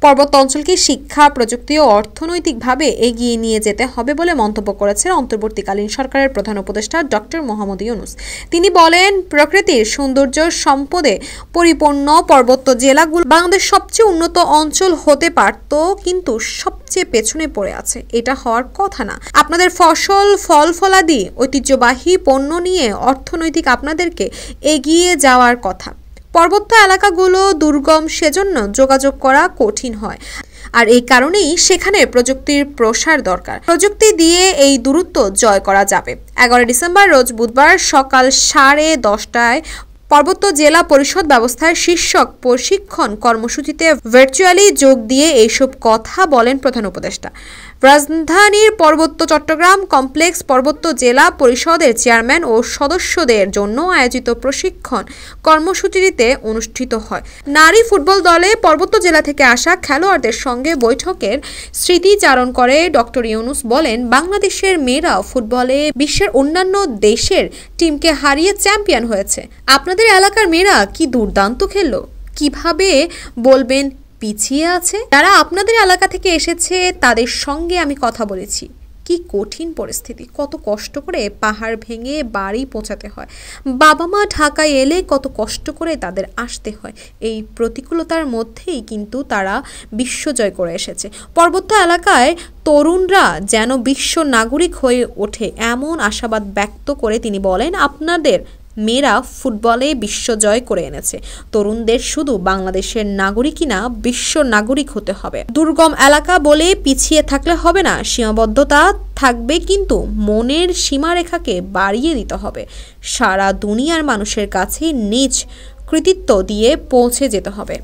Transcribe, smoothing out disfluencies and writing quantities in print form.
পার্বত্য অঞ্চলকে শিক্ষা, প্রযুক্তি ও অর্থনৈতিকভাবে এগিয়ে নিয়ে যেতে হবে বলে মন্তব্য করেছেন অন্তর্বর্তীকালীন সরকারের প্রধান উপদেষ্টা ডক্টর মোহাম্মদ ইউনূস। তিনি বলেন, প্রকৃতির সৌন্দর্য সম্পদে পরিপূর্ণ পার্বত্য জেলাগুলো বাংলাদেশ সবচেয়ে উন্নত অঞ্চল হতে পারত, কিন্তু সবচেয়ে পেছনে পড়ে আছে। এটা হওয়ার কথা না। আপনাদের ফসল, ফল-ফলাদি, ঐতিহ্যবাহী পণ্য নিয়ে অর্থনৈতিক আপনাদেরকে এগিয়ে যাওয়ার কথা। পার্বত্য এলাকাগুলো দুর্গম, সেজন্য যোগাযোগ করা কঠিন হয়, আর এই কারণেই সেখানে প্রযুক্তির প্রসার দরকার। প্রযুক্তি দিয়ে এই দূরত্ব জয় করা যাবে। 11 ডিসেম্বর রোজ বুধবার সকাল 10:30টায় পার্বত্য জেলা পরিষদ ব্যবস্থার শীর্ষক প্রশিক্ষণ কর্মসূচিতে ভার্চুয়ালি যোগ দিয়ে এইসব কথা বলেন প্রধান উপদেষ্টা। রাজধানীর পার্বত্য চট্টগ্রাম কমপ্লেক্স পার্বত্য জেলা পরিষদের চেয়ারম্যান ও সদস্যদের জন্য আয়োজিত প্রশিক্ষণ কর্মসূচিতে অনুষ্ঠিত হয়। নারী ফুটবল দলে পার্বত্য জেলা থেকে আসা খেলোয়াড়দের সঙ্গে বৈঠকের স্মৃতিচারণ করে ডক্টর ইউনূস বলেন, বাংলাদেশের মেয়েরা ফুটবলে বিশ্বের অন্যান্য দেশের টিমকে হারিয়ে চ্যাম্পিয়ন হয়েছে। আপনাদের এলাকার মেয়েরা কি দুর্দান্ত খেললো। কিভাবে বলবেন পিছিয়ে আছে? যারা আপনাদের এলাকা থেকে এসেছে তাদের সঙ্গে আমি কথা বলেছি। কি কঠিন পরিস্থিতি, কত কষ্ট করে পাহাড় ভেঙে বাড়ি পৌঁছাতে হয়। বাবা মা ঢাকায় এলে কত কষ্ট করে তাদের আসতে হয়। এই প্রতিকূলতার মধ্যেই কিন্তু তারা বিশ্বজয় করে এসেছে। পার্বত্য এলাকায় তরুণরা যেন বিশ্ব নাগরিক হয়ে ওঠে, এমন আশাবাদ ব্যক্ত করে তিনি বলেন, আপনাদের মেয়েরা ফুটবলে বিশ্বজয় করে এনেছে। তরুণদের শুধু বাংলাদেশের নাগরিকই না, বিশ্ব নাগরিক হতে হবে। দুর্গম এলাকা বলে পিছিয়ে থাকলে হবে না, সীমাবদ্ধতা থাকবে, কিন্তু মনের সীমারেখাকে বাড়িয়ে দিতে হবে। সারা দুনিয়ার মানুষের কাছে নিজ কৃতিত্ব দিয়ে পৌঁছে যেতে হবে।